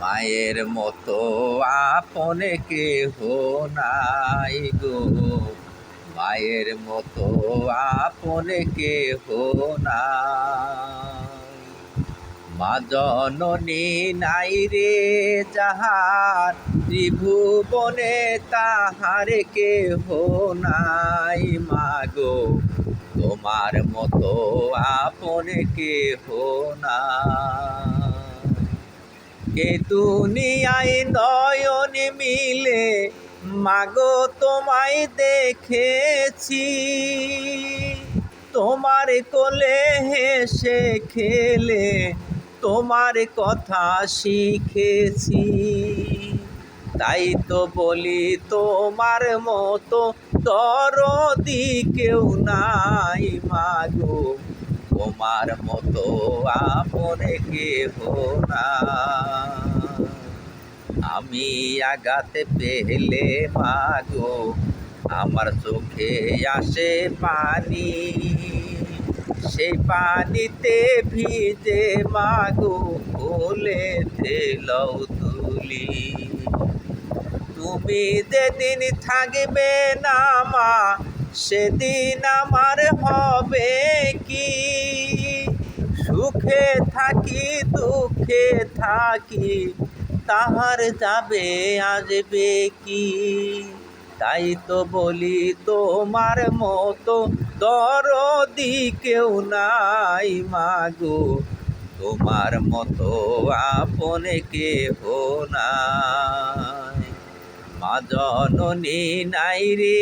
মায়ের মতো আপন কেহ নাই গো, মায়ের মতো আপন কেহ নাই। মা জননী নাই রে যাহার, ত্রিভুবনে তাহার কেহ নাই। মাগো তোমার মতো আপন কেহ নাই। এ দুনিয়ায় নয়ন মিলে মাগো তোমায় দেখেছি, তোমার কোলে হেসে খেলে তোমার কথা শিখেছি। তাই তো বলি তোমার মতো দরদি কেউ নাই। মাগো তোমার মতো আপন কেহ নাই। আমি আঘাতে পেলে মাগো আমার চোখে আসে পানি, সেই পানিতে ভিজে মাগো কোলেতে লও তুলি। তুমি যেদিন থাকবে না মা, সেদিন আমার হবে কি? সুখে থাকি দুঃখে থাকি, তাহার যাবে আসবে কি? তাই তো বলি তোমার মতো দরদি কেউ নাই। মাগো তোমার মতো আপন কেহ নাই। মা জননী নাই রে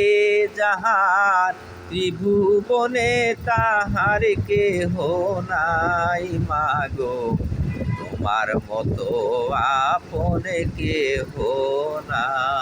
যাহার, ত্রিভুবনে তাহার কেহ নাই। মাগো তোমার মতো আপন কেহ নাই।